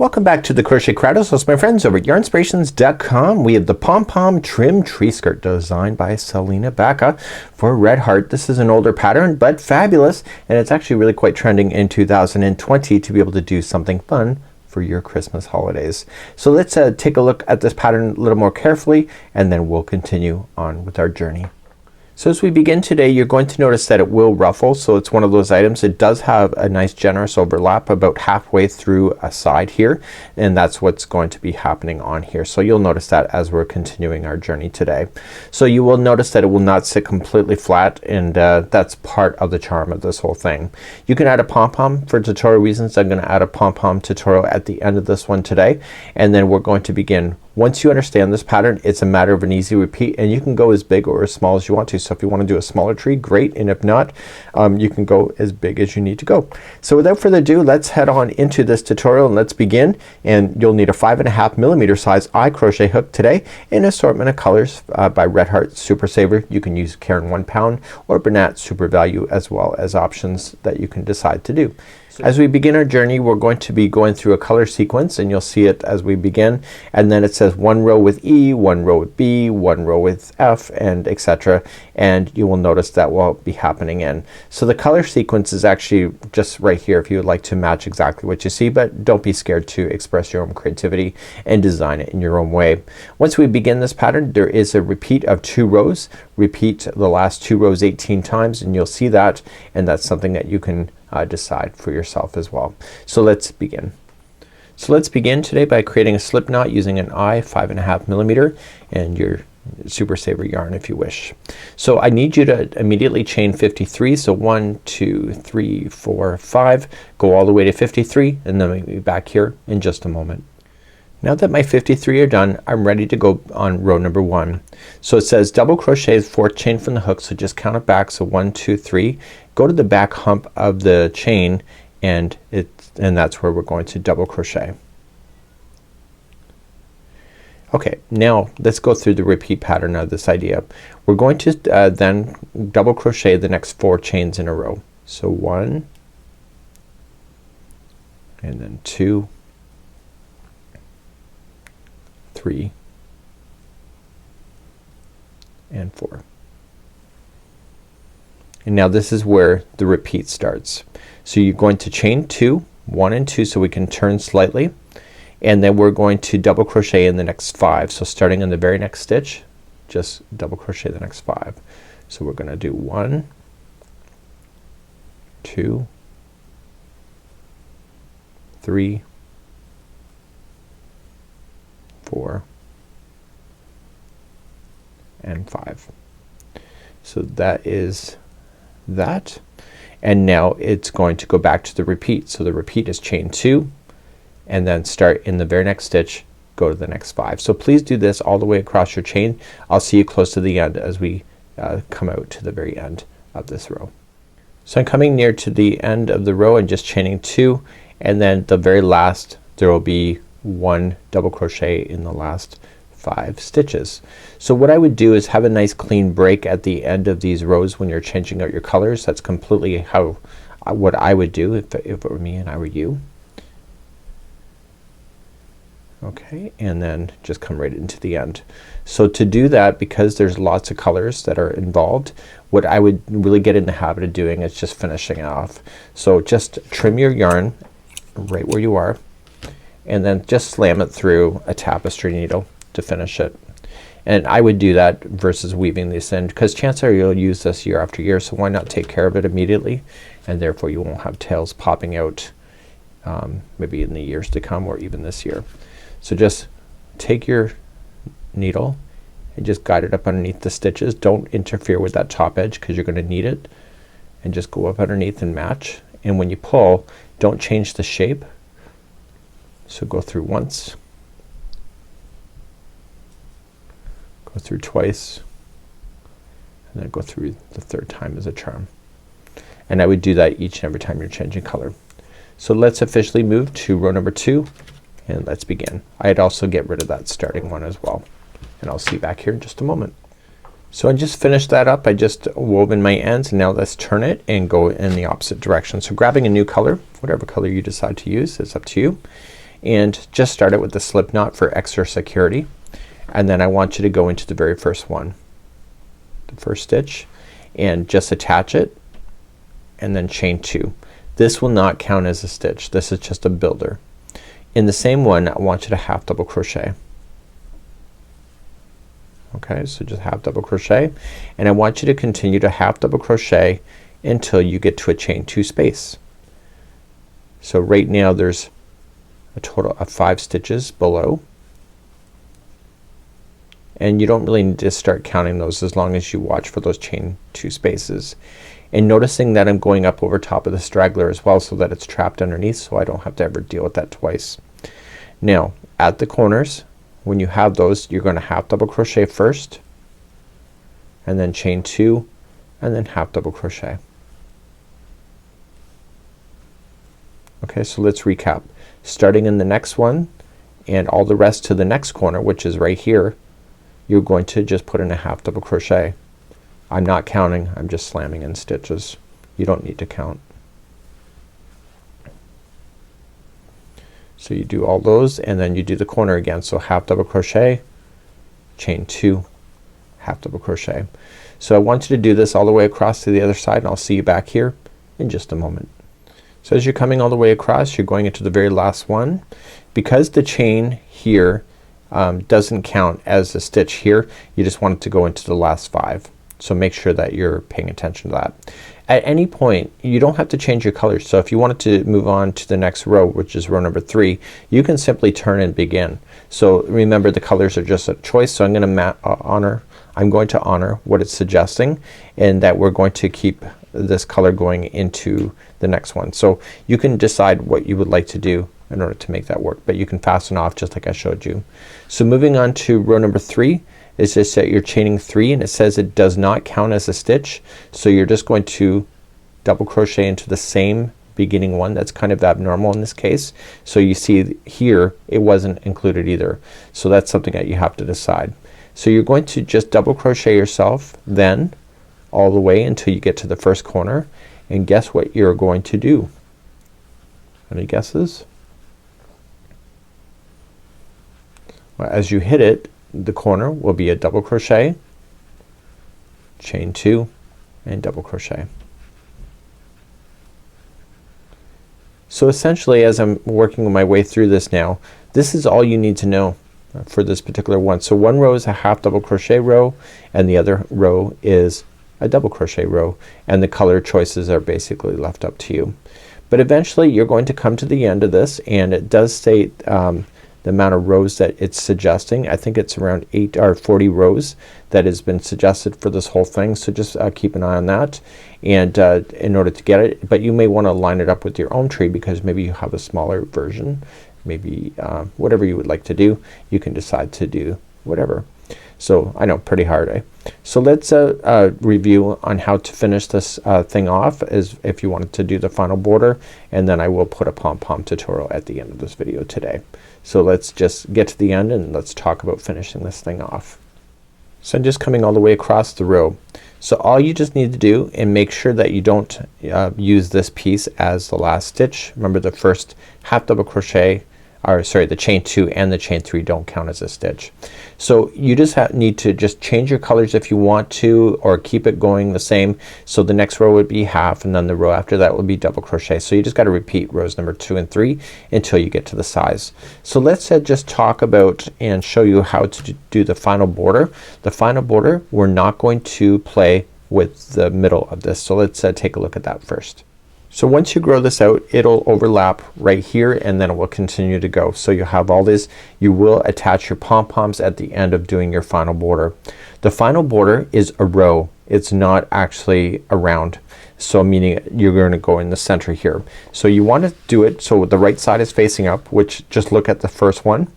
Welcome back to the Crochet Crowd. So my friends over at yarnspirations.com. We have the pom-pom trim tree skirt designed by Selena Baca for Red Heart. This is an older pattern but fabulous, and it's actually really quite trending in 2020 to be able to do something fun for your Christmas holidays. So let's take a look at this pattern a little more carefully, and then we'll continue on with our journey. So as we begin today, you're going to notice that it will ruffle. So it's one of those items. It does have a nice generous overlap about halfway through a side here, and that's what's going to be happening on here. So you'll notice that as we're continuing our journey today. So you will notice that it will not sit completely flat, and that's part of the charm of this whole thing. You can add a pom-pom for tutorial reasons. I'm gonna add a pom-pom tutorial at the end of this one today, and then we're going to begin. Once you understand this pattern, it's a matter of an easy repeat, and you can go as big or as small as you want to. So if you want to do a smaller tree, great, and if not, you can go as big as you need to go. So without further ado, let's head on into this tutorial and let's begin. And you'll need a 5.5mm size eye crochet hook today, an assortment of colors by Red Heart Super Saver. You can use Caron 1 pound or Bernat Super Value, as well as options that you can decide to do. As we begin our journey, we're going to be going through a color sequence, and you'll see it as we begin, and then it says one row with E, one row with B, one row with F, and etc. And you will notice that will be happening in. So the color sequence is actually just right here if you would like to match exactly what you see, but don't be scared to express your own creativity and design it in your own way. Once we begin this pattern, there is a repeat of 2 rows. Repeat the last 2 rows 18 times, and you'll see that, and that's something that you can decide for yourself as well. So let's begin. So let's begin today by creating a slip knot using an eye 5.5mm and your Super Saver yarn if you wish. So I need you to immediately chain 53. So 1, 2, 3, 4, 5. Go all the way to 53, and then we'll be back here in just a moment. Now that my 53 are done, I'm ready to go on row number 1. So it says double crochet 4th chain from the hook, so just count it back. So 1, 2, 3. Go to the back hump of the chain, and that's where we're going to double crochet. Okay, now let's go through the repeat pattern of this idea. We're going to then double crochet the next 4 chains in a row. So 1, and then 2, 3, and 4. And now this is where the repeat starts. So you're going to chain 2, 1 and 2, so we can turn slightly, and then we're going to double crochet in the next 5. So starting in the very next stitch, just double crochet the next 5. So we're gonna do 1, 2, 3, 4, and 5. So that is that, and now it's going to go back to the repeat. So the repeat is chain 2, and then start in the very next stitch, go to the next 5. So please do this all the way across your chain. I'll see you close to the end as we come out to the very end of this row. So I'm coming near to the end of the row and just chaining 2, and then the very last there will be 1 double crochet in the last 5 stitches. So what I would do is have a nice clean break at the end of these rows when you're changing out your colors. That's completely how what I would do if it were me and I were you. Okay, and then just come right into the end. So to do that, because there's lots of colors that are involved, what I would really get in the habit of doing is just finishing it off. So just trim your yarn right where you are, and then just slam it through a tapestry needle to finish it. And I would do that versus weaving this in, because chances are you'll use this year after year, so why not take care of it immediately, and therefore you won't have tails popping out maybe in the years to come, or even this year. So just take your needle and just guide it up underneath the stitches. Don't interfere with that top edge because you're gonna need it, and just go up underneath and match. And when you pull, don't change the shape. So go through once, go through twice, and then go through the 3rd time as a charm. And I would do that each and every time you're changing color. So let's officially move to row number 2, and let's begin. I'd also get rid of that starting one as well, and I'll see you back here in just a moment. So I just finished that up. I just wove in my ends, and now let's turn it and go in the opposite direction. So grabbing a new color, whatever color you decide to use is up to you, and just start it with the slip knot for extra security, and then I want you to go into the very first one, the first stitch, and just attach it and then chain 2. This will not count as a stitch. This is just a builder. In the same one I want you to half double crochet. Okay, so just half double crochet, and I want you to continue to half double crochet until you get to a chain 2 space. So right now there's a total of 5 stitches below, and you don't really need to start counting those as long as you watch for those chain 2 spaces. And noticing that I'm going up over top of the straggler as well, so that it's trapped underneath, so I don't have to ever deal with that twice. Now at the corners, when you have those, you're gonna half double crochet first, and then chain 2, and then half double crochet. Okay, so let's recap. Starting in the next one and all the rest to the next corner, which is right here, you're going to just put in a half double crochet. I'm not counting, I'm just slamming in stitches. You don't need to count. So you do all those, and then you do the corner again. So half double crochet, chain 2, half double crochet. So I want you to do this all the way across to the other side, and I'll see you back here in just a moment. So as you're coming all the way across, you're going into the very last one. Because the chain here doesn't count as a stitch here, you just want it to go into the last 5. So make sure that you're paying attention to that. At any point you don't have to change your colors. So if you wanted to move on to the next row, which is row number 3, you can simply turn and begin. So remember, the colors are just a choice. So I'm going to honor what it's suggesting, and that we're going to keep this color going into the next one. So you can decide what you would like to do in order to make that work, but you can fasten off just like I showed you. So moving on to row number 3, is just that you're chaining 3, and it says it does not count as a stitch. So you're just going to double crochet into the same beginning one. That's kind of abnormal in this case. So you see here it wasn't included either. So that's something that you have to decide. So you're going to just double crochet yourself then all the way until you get to the first corner, and guess what you're going to do? Any guesses? Well, as you hit it, the corner will be a double crochet, chain 2, and double crochet. So essentially, as I'm working my way through this now, this is all you need to know for this particular one. So one row is a half double crochet row, and the other row is a double crochet row, and the color choices are basically left up to you. But eventually you're going to come to the end of this, and it does state the amount of rows that it's suggesting. I think it's around 8 or 40 rows that has been suggested for this whole thing. So just keep an eye on that, and in order to get it. But you may want to line it up with your own tree, because maybe you have a smaller version. Maybe whatever you would like to do, you can decide to do whatever. So I know, pretty hard, eh? So let's review on how to finish this thing off, as if you wanted to do the final border, and then I will put a pom-pom tutorial at the end of this video today. So let's just get to the end and let's talk about finishing this thing off. So I'm just coming all the way across the row. So all you just need to do, and make sure that you don't use this piece as the last stitch. Remember, the first half double crochet, or sorry, the chain 2 and the chain 3 don't count as a stitch. So you just need to just change your colors if you want to, or keep it going the same. So the next row would be half, and then the row after that would be double crochet. So you just got to repeat rows number 2 and 3 until you get to the size. So let's just talk about and show you how to do the final border. The final border, we're not going to play with the middle of this. So let's take a look at that first. So once you grow this out, it'll overlap right here, and then it will continue to go. So you have all this. You will attach your pom-poms at the end of doing your final border. The final border is a row. It's not actually a round. So meaning you're going to go in the center here. So you want to do it so the right side is facing up, which just look at the first one.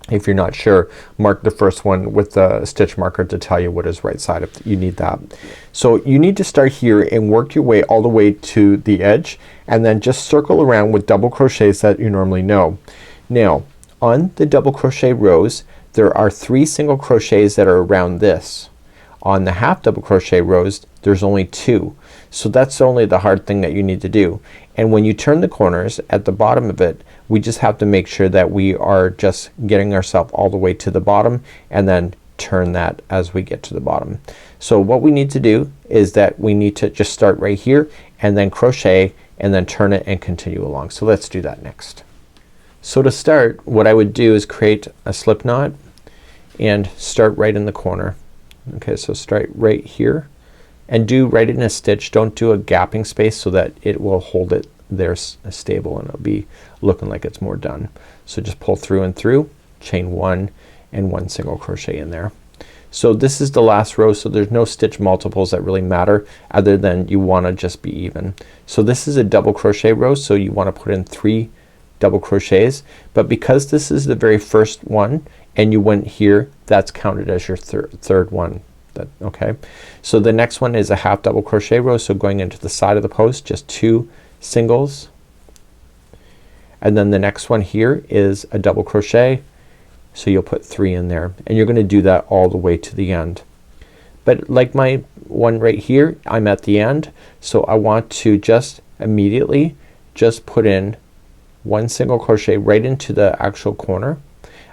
If you're not sure, mark the first one with the stitch marker to tell you what is right side if you need that. So you need to start here and work your way all the way to the edge, and then just circle around with double crochets that you normally know. Now on the double crochet rows, there are 3 single crochets that are around this. On the half double crochet rows there's only 2. So that's only the hard thing that you need to do. And when you turn the corners at the bottom of it, we just have to make sure that we are just getting ourselves all the way to the bottom and then turn that as we get to the bottom. So what we need to do is that we need to just start right here and then crochet and then turn it and continue along. So let's do that next. So to start, what I would do is create a slip knot and start right in the corner. Okay, so start right here and do right in a stitch. Don't do a gapping space so that it will hold it there stable and it'll be looking like it's more done. So just pull through and through, chain 1 and 1 single crochet in there. So this is the last row, so there's no stitch multiples that really matter other than you want to just be even. So this is a double crochet row, so you want to put in 3 double crochets, but because this is the very first one and you went here, that's counted as your third one. Okay, so the next one is a half double crochet row, so going into the side of the post just 2 singles, and then the next one here is a double crochet, so you'll put 3 in there and you're gonna do that all the way to the end. But like my one right here, I'm at the end, so I want to just immediately just put in 1 single crochet right into the actual corner.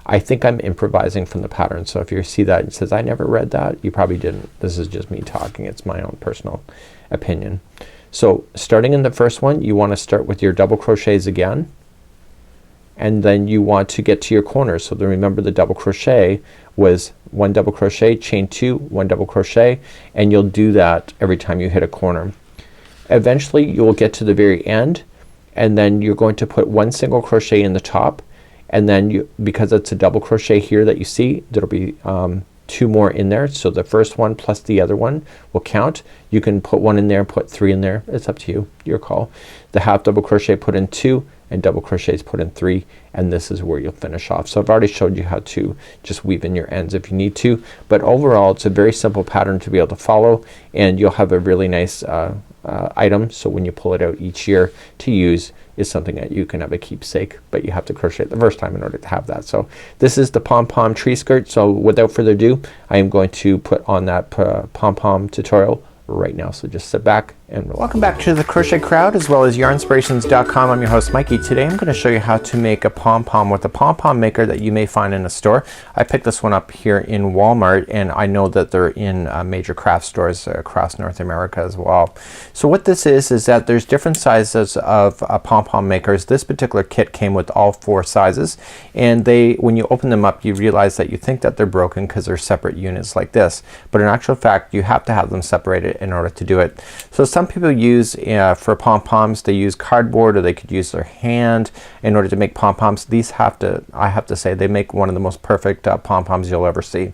I think I'm improvising from the pattern, so if you see that it says I never read that, you probably didn't. This is just me talking. It's my own personal opinion. So starting in the first one, you want to start with your double crochets again, and then you want to get to your corners. So then remember the double crochet was 1 double crochet, chain 2, 1 double crochet, and you'll do that every time you hit a corner. Eventually you will get to the very end and then you're going to put 1 single crochet in the top, and then you, because it's a double crochet here that you see, there'll be 2 more in there. So the first one plus the other one will count. You can put 1 in there, put 3 in there. It's up to you, your call. The half double crochet put in 2 and double crochets put in 3, and this is where you'll finish off. So I've already showed you how to just weave in your ends if you need to, but overall it's a very simple pattern to be able to follow, and you'll have a really nice item, so when you pull it out each year to use is something that you can have a keepsake, but you have to crochet it the first time in order to have that. So this is the pom-pom tree skirt. So without further ado, I am going to put on that pom-pom tutorial right now. So just sit back and relax. Welcome back to the Crochet Crowd as well as yarnspirations.com. I'm your host Mikey. Today I'm going to show you how to make a pom-pom with a pom-pom maker that you may find in a store. I picked this one up here in Walmart, and I know that they're in major craft stores across North America as well. So what this is that there's different sizes of pom-pom makers. This particular kit came with all 4 sizes, and when you open them up you realize that you think that they're broken because they're separate units like this, but in actual fact you have to have them separated in order to do it. So some people use for pom-poms, they use cardboard, or they could use their hand in order to make pom-poms. These I have to say they make one of the most perfect pom-poms you'll ever see.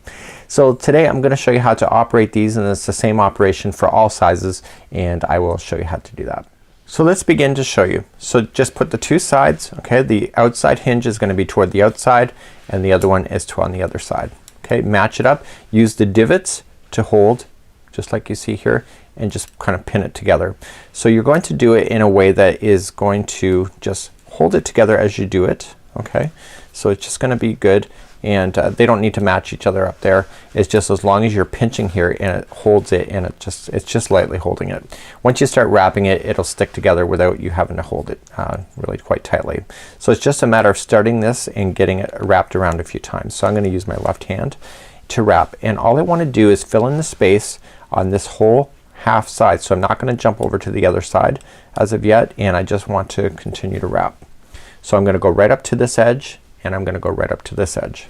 So today I'm going to show you how to operate these, and it's the same operation for all sizes, and I will show you how to do that. So let's begin to show you. So just put the 2 sides, okay, the outside hinge is going to be toward the outside and the other one is on the other side. Okay, match it up, use the divots to hold just like you see here, and just kind of pin it together. So you're going to do it in a way that is going to just hold it together as you do it. Okay, so it's just gonna be good, and they don't need to match each other up there. It's just as long as you're pinching here and it holds it, and it's just lightly holding it. Once you start wrapping it, it'll stick together without you having to hold it really quite tightly. So it's just a matter of starting this and getting it wrapped around a few times. So I'm gonna use my left hand to wrap, and all I want to do is fill in the space on this whole half side. So I'm not going to jump over to the other side as of yet, and I just want to continue to wrap. So I'm going to go right up to this edge, and I'm going to go right up to this edge.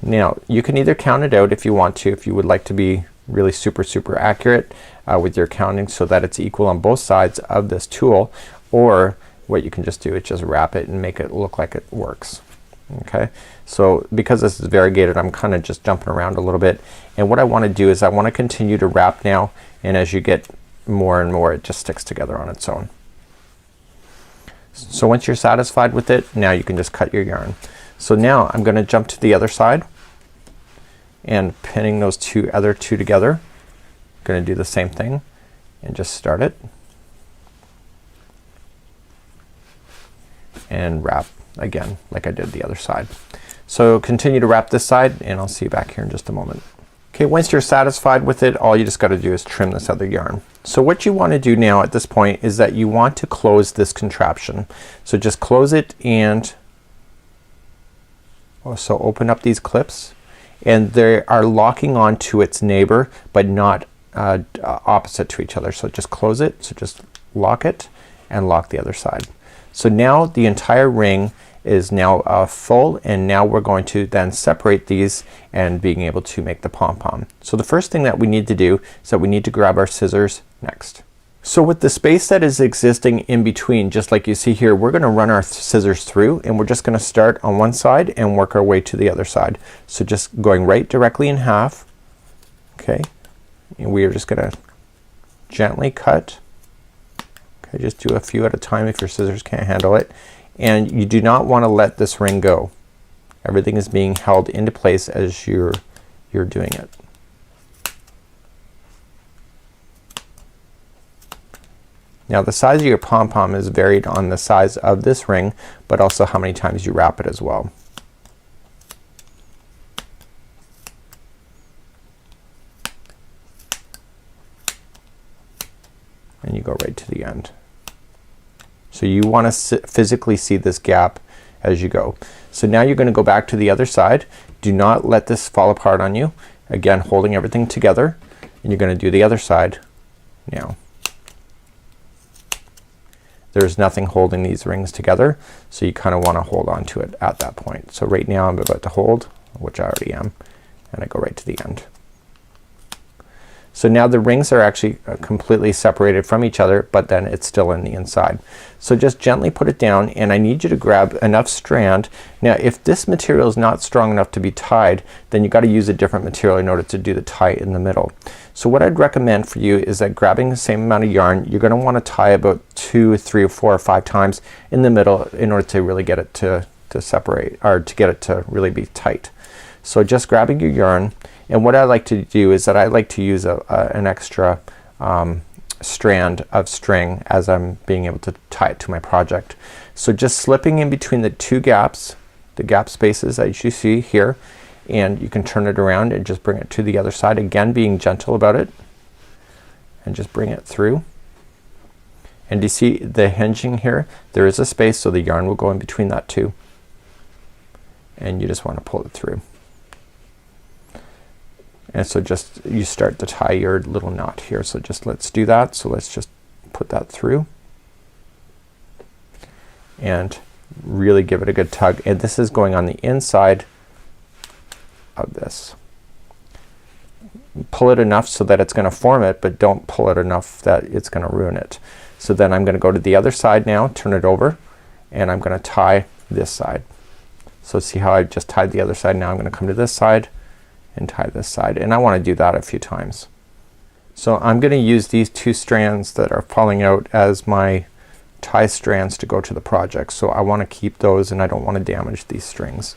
Now you can either count it out if you want to, if you would like to be really super accurate with your counting so that it's equal on both sides of this tool, or what you can just do is just wrap it and make it look like it works. Okay, so because this is variegated, I'm kind of just jumping around a little bit, and what I want to do is I want to continue to wrap now, and as you get more and more it just sticks together on its own. So once you're satisfied with it, now you can just cut your yarn. So now I'm gonna jump to the other side and pinning those other two together. I'm gonna do the same thing and just start it and wrap again like I did the other side. So continue to wrap this side and I'll see you back here in just a moment. Okay, once you're satisfied with it, all you just got to do is trim this other yarn. So what you want to do now at this point is that you want to close this contraption. So just close it and also open up these clips, and they are locking on to its neighbor but not opposite to each other. So just close it. So just lock it and lock the other side. So now the entire ring is now full, and now we're going to then separate these and being able to make the pom-pom. So the first thing that we need to do is that we need to grab our scissors next. So with the space that is existing in between, just like you see here, we're gonna run our scissors through, and we're just gonna start on one side and work our way to the other side. So just going right directly in half. Okay, and we are just gonna gently cut. Okay, just do a few at a time if your scissors can't handle it. And you do not want to let this ring go. Everything is being held into place as you're doing it. Now the size of your pom-pom is varied on the size of this ring, but also how many times you wrap it as well. And you go right to the end. So you want to physically see this gap as you go. So now you're gonna go back to the other side. Do not let this fall apart on you. Again, holding everything together, and you're gonna do the other side now. There's nothing holding these rings together, so you kind of want to hold on to it at that point. So right now I'm about to hold, which I already am, and I go right to the end. So now the rings are actually completely separated from each other, but then it's still in the inside. So just gently put it down, and I need you to grab enough strand. Now if this material is not strong enough to be tied, then you got to use a different material in order to do the tie in the middle. So what I'd recommend for you is that grabbing the same amount of yarn, you're gonna want to tie about 2, 3, or 4 or 5 times in the middle in order to really get it to separate, or to get it to really be tight. So just grabbing your yarn, and what I like to do is that I like to use an extra strand of string as I'm being able to tie it to my project. So just slipping in between the two gaps, the gap spaces as you see here, and you can turn it around and just bring it to the other side, again being gentle about it, and just bring it through. And do you see the hinging here? There is a space, so the yarn will go in between that too, and you just want to pull it through. And so just you start to tie your little knot here. So just let's do that. So let's just put that through and really give it a good tug, and this is going on the inside of this. Pull it enough so that it's gonna form it, but don't pull it enough that it's gonna ruin it. So then I'm gonna go to the other side now, turn it over, and I'm gonna tie this side. So see how I just tied the other side? Now I'm gonna come to this side and tie this side, and I want to do that a few times. So I'm gonna use these 2 strands that are falling out as my tie strands to go to the project. So I want to keep those, and I don't want to damage these strings.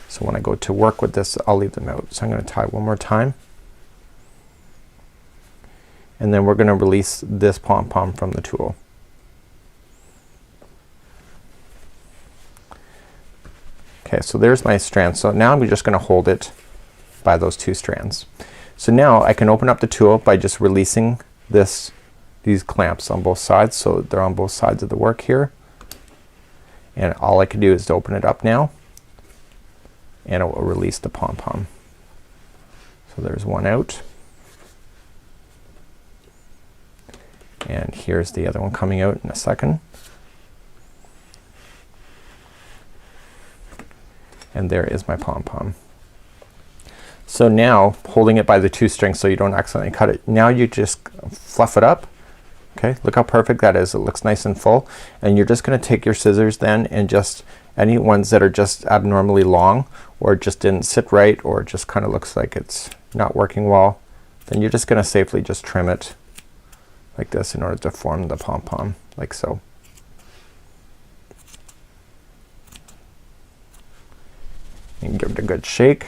So when I go to work with this, I'll leave them out. So I'm gonna tie one more time, and then we're gonna release this pom-pom from the tool. Okay, so there's my strand. So now I'm just gonna hold it by those 2 strands. So now I can open up the tool by just releasing these clamps on both sides, so they're on both sides of the work here, and all I can do is to open it up now, and it will release the pom-pom. So there's one out, and here's the other one coming out in a second, and there is my pom-pom. So now, holding it by the 2 strings so you don't accidentally cut it, now you just fluff it up. Okay, look how perfect that is. It looks nice and full, and you're just gonna take your scissors then, and just any ones that are just abnormally long, or just didn't sit right, or just kind of looks like it's not working well, then you're just gonna safely just trim it like this in order to form the pom-pom, like so. You can give it a good shake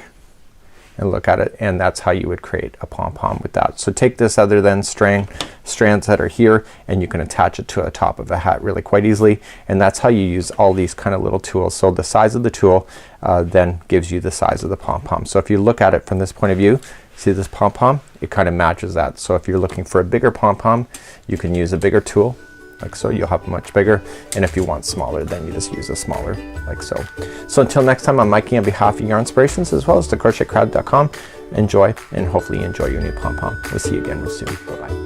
and look at it, and that's how you would create a pom-pom with that. So take this other than string, strands that are here, and you can attach it to the top of a hat really quite easily. And that's how you use all these kind of little tools. So the size of the tool then gives you the size of the pom-pom. So if you look at it from this point of view, see this pom-pom? It kind of matches that. So if you're looking for a bigger pom-pom, you can use a bigger tool like so. You'll have much bigger, and if you want smaller, then you just use a smaller, like so. So until next time, I'm Mikey on behalf of Yarnspirations as well as the crochetcrowd.com. Enjoy, and hopefully you enjoy your new pom-pom. We'll see you again real soon. Bye bye.